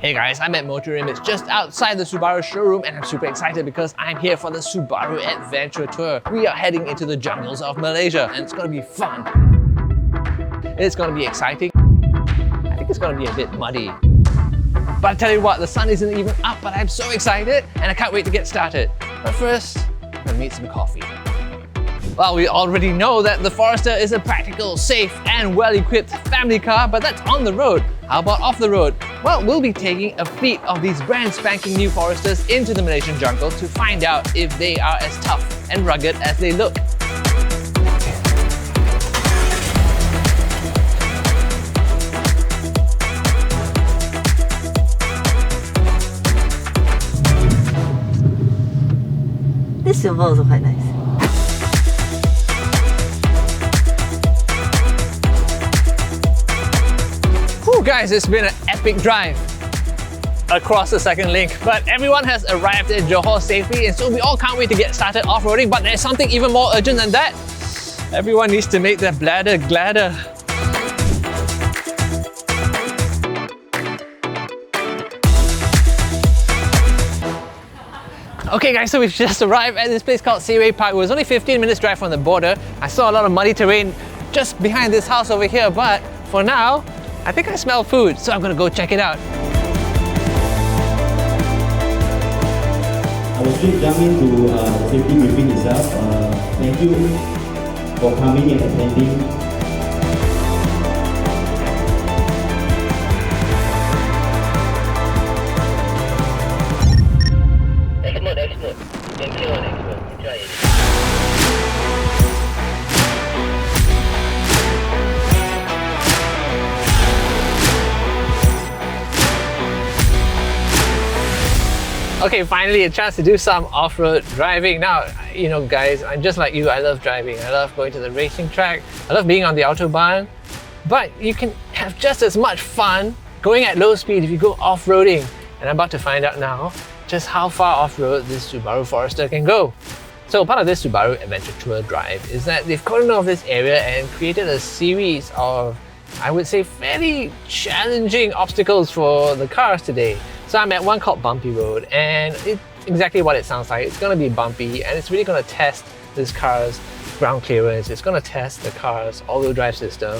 Hey guys, I'm at Motor Image just outside the Subaru showroom and I'm super excited because I'm here for the Subaru Adventure Tour. We are heading into the jungles of Malaysia and it's gonna be fun. It's gonna be exciting. I think it's gonna be a bit muddy. But I tell you what, the sun isn't even up, but I'm so excited and I can't wait to get started. But first, I'm gonna make some coffee. Well, we already know that the Forester is a practical, safe and well-equipped family car, but that's on the road. How about off the road? Well, we'll be taking a fleet of these brand spanking new Foresters into the Malaysian jungle to find out if they are as tough and rugged as they look. This silver also quite nice. Guys, it's been an epic drive across the second link, but everyone has arrived at Johor safely and so we all can't wait to get started off-roading, but there's something even more urgent than that. Everyone needs to make their bladder gladder. Okay guys, so we've just arrived at this place called Seaway Park. It was only 15 minutes drive from the border. I saw a lot of muddy terrain just behind this house over here, but for now, I think I smell food, so I'm gonna go check it out. I will straight jump into safety briefing itself. Thank you for coming and attending. Excellent. Excellent. Enjoy it. Okay, finally a chance to do some off-road driving. Now, you know guys, I'm just like you, I love driving. I love going to the racing track. I love being on the autobahn. But you can have just as much fun going at low speed if you go off-roading. And I'm about to find out now just how far off-road this Subaru Forester can go. So part of this Subaru Adventure Tour drive is that they've gotten out of this area and created a series of, I would say, fairly challenging obstacles for the cars today. So I'm at one called Bumpy Road and it's exactly what it sounds like. It's going to be bumpy and it's really going to test this car's ground clearance. It's going to test the car's all-wheel drive system.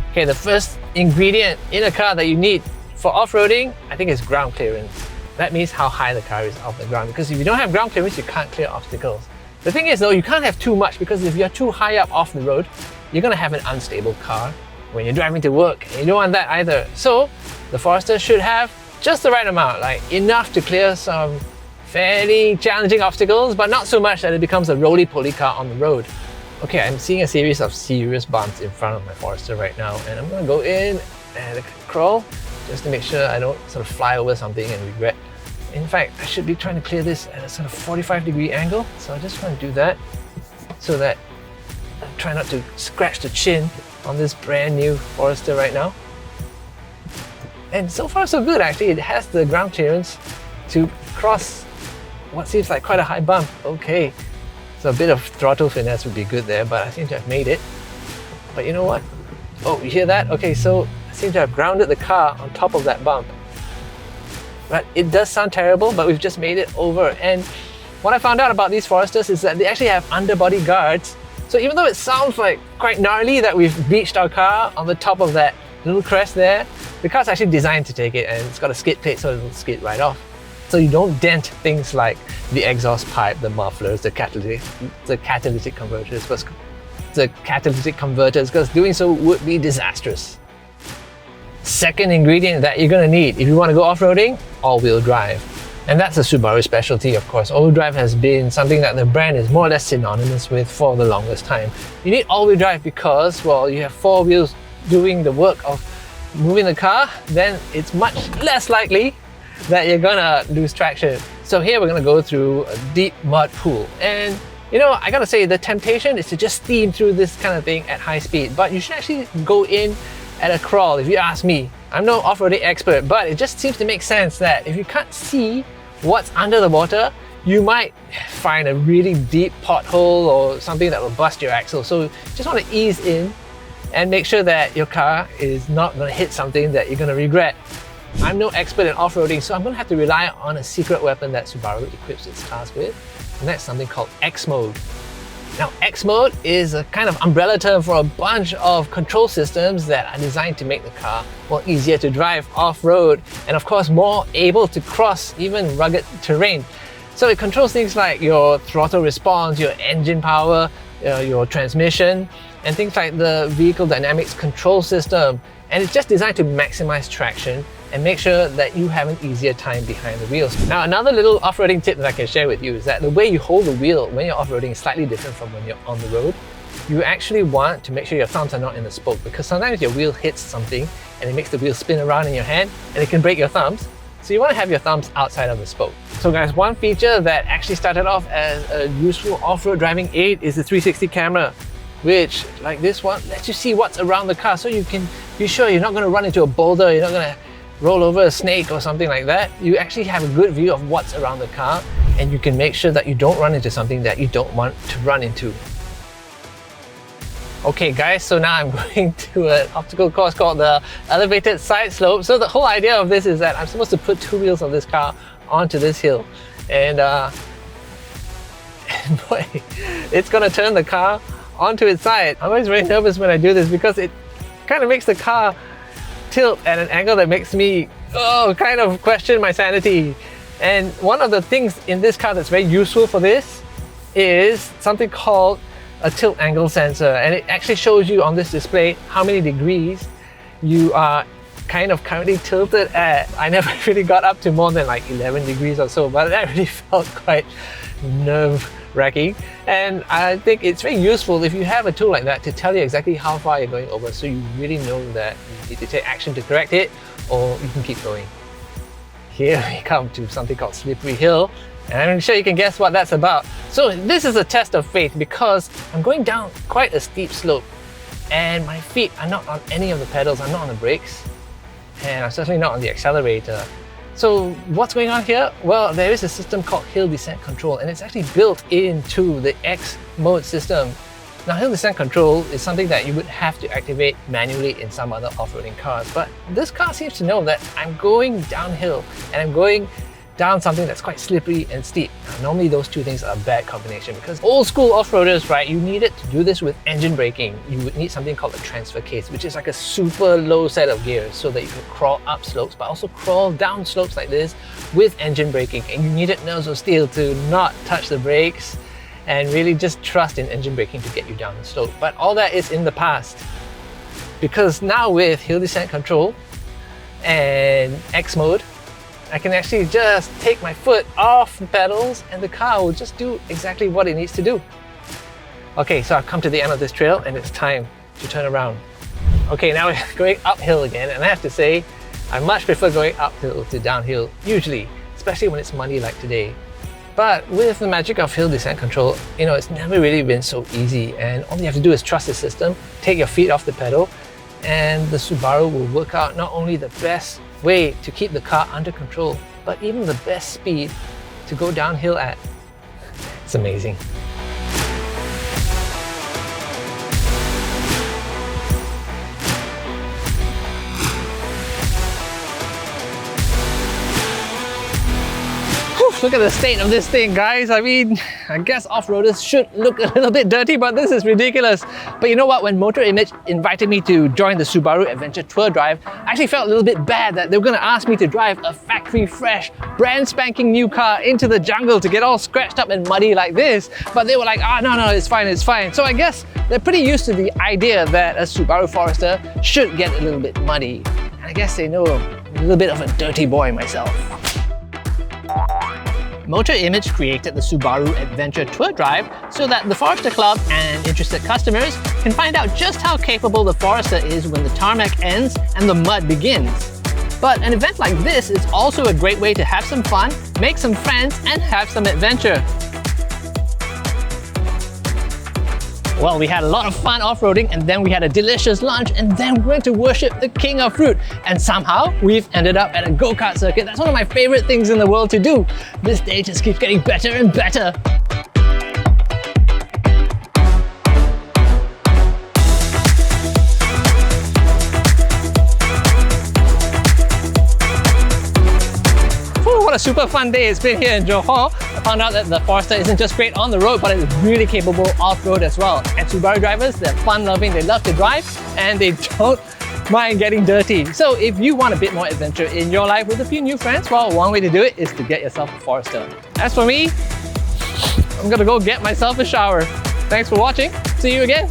Okay, the first ingredient in a car that you need for off-roading, I think, is ground clearance. That means how high the car is off the ground, because if you don't have ground clearance, you can't clear obstacles. The thing is though, you can't have too much, because if you're too high up off the road, you're going to have an unstable car when you're driving to work, and you don't want that either. So the Forester should have just the right amount, like enough to clear some fairly challenging obstacles, but not so much that it becomes a roly-poly car on the road. Okay, I'm seeing a series of serious bumps in front of my Forester right now, and I'm gonna go in and crawl just to make sure I don't sort of fly over something and regret. In fact, I should be trying to clear this at a sort of 45-degree angle, so I just want to do that so that I try not to scratch the chin on this brand new Forester right now. And so far so good actually, it has the ground clearance to cross what seems like quite a high bump. Okay, so a bit of throttle finesse would be good there, but I seem to have made it. But you know what? Oh, you hear that? Okay, so I seem to have grounded the car on top of that bump. But it does sound terrible, but we've just made it over. And what I found out about these Foresters is that they actually have underbody guards. So even though it sounds like quite gnarly that we've beached our car on the top of that little crest there, the car's actually designed to take it, and it's got a skid plate so it'll skid right off. So you don't dent things like the exhaust pipe, the mufflers, the catalytic converters, because doing so would be disastrous. Second ingredient that you're going to need if you want to go off-roading, all-wheel drive. And that's a Subaru specialty, of course. All-wheel drive has been something that the brand is more or less synonymous with for the longest time. You need all-wheel drive because, well, you have four wheels doing the work of moving the car, then it's much less likely that you're gonna lose traction. So here we're gonna go through a deep mud pool. And you know, I gotta say, the temptation is to just steam through this kind of thing at high speed, but you should actually go in at a crawl if you ask me. I'm no off-roading expert, but it just seems to make sense that if you can't see what's under the water, you might find a really deep pothole or something that will bust your axle. So just want to ease in and make sure that your car is not going to hit something that you're going to regret. I'm no expert in off-roading, so I'm going to have to rely on a secret weapon that Subaru equips its cars with, and that's something called X Mode. Now, X Mode is a kind of umbrella term for a bunch of control systems that are designed to make the car more easier to drive off-road, and of course more able to cross even rugged terrain. So it controls things like your throttle response, your engine power, your transmission, and things like the vehicle dynamics control system. And it's just designed to maximize traction and make sure that you have an easier time behind the wheels. Now, another little off-roading tip that I can share with you is that the way you hold the wheel when you're off-roading is slightly different from when you're on the road. You actually want to make sure your thumbs are not in the spoke, because sometimes your wheel hits something and it makes the wheel spin around in your hand and it can break your thumbs. So you want to have your thumbs outside of the spoke. So guys, one feature that actually started off as a useful off-road driving aid is the 360 camera, which, like this one, lets you see what's around the car, so you can be sure you're not going to run into a boulder, you're not going to roll over a snake or something like that. You actually have a good view of what's around the car, and you can make sure that you don't run into something that you don't want to run into. Okay guys, so now I'm going to an obstacle course called the elevated side slope. So the whole idea of this is that I'm supposed to put two wheels of this car onto this hill, and boy, it's gonna turn the car onto its side. I'm always very nervous when I do this because it kind of makes the car tilt at an angle that makes me kind of question my sanity. And one of the things in this car that's very useful for this is something called a tilt angle sensor, and it actually shows you on this display how many degrees you are kind of currently tilted at. I never really got up to more than like 11 degrees or so, but that really felt quite nerve-wracking. And I think it's very useful if you have a tool like that to tell you exactly how far you're going over, so you really know that you need to take action to correct it, or you can keep going. Here we come to something called Slippery Hill, and I'm sure you can guess what that's about. So this is a test of faith because I'm going down quite a steep slope and my feet are not on any of the pedals, I'm not on the brakes, and I'm certainly not on the accelerator. So what's going on here? Well, there is a system called hill descent control, and it's actually built into the X Mode system. Now, hill descent control is something that you would have to activate manually in some other off-roading cars, but this car seems to know that I'm going downhill and I'm going down something that's quite slippery and steep. Now, normally those two things are a bad combination because old school off-roaders, right, you needed to do this with engine braking. You would need something called a transfer case, which is like a super low set of gears so that you can crawl up slopes, but also crawl down slopes like this with engine braking. And you needed nerves of steel to not touch the brakes and really just trust in engine braking to get you down the slope. But all that is in the past, because now with hill descent control and X Mode, I can actually just take my foot off the pedals and the car will just do exactly what it needs to do. Okay, so I've come to the end of this trail and it's time to turn around. Okay, now we're going uphill again, and I have to say, I much prefer going uphill to downhill, usually, especially when it's muddy like today. But with the magic of hill descent control, you know, it's never really been so easy, and all you have to do is trust the system, take your feet off the pedal, and the Subaru will work out not only the best way to keep the car under control, but even the best speed to go downhill at. It's amazing. Look at the state of this thing, guys. I mean, I guess off-roaders should look a little bit dirty, but this is ridiculous. But you know what? When Motor Image invited me to join the Subaru Adventure Tour Drive, I actually felt a little bit bad that they were going to ask me to drive a factory fresh, brand spanking new car into the jungle to get all scratched up and muddy like this. But they were like, no, it's fine, it's fine. So I guess they're pretty used to the idea that a Subaru Forester should get a little bit muddy. And I guess they know I'm a little bit of a dirty boy myself. Motor Image created the Subaru Adventure Tour Drive so that the Forester Club and interested customers can find out just how capable the Forester is when the tarmac ends and the mud begins. But an event like this is also a great way to have some fun, make some friends, and have some adventure. Well, we had a lot of fun off-roading, and then we had a delicious lunch, and then we went to worship the King of Fruit. And somehow, we've ended up at a go-kart circuit. That's one of my favorite things in the world to do. This day just keeps getting better and better. a super fun day it's been here in Johor. I found out that the Forester isn't just great on the road, but it's really capable off-road as well. And Subaru drivers, they're fun-loving, they love to drive, and they don't mind getting dirty. So if you want a bit more adventure in your life with a few new friends, well, one way to do it is to get yourself a Forester. As for me, I'm gonna go get myself a shower. Thanks for watching. See you again.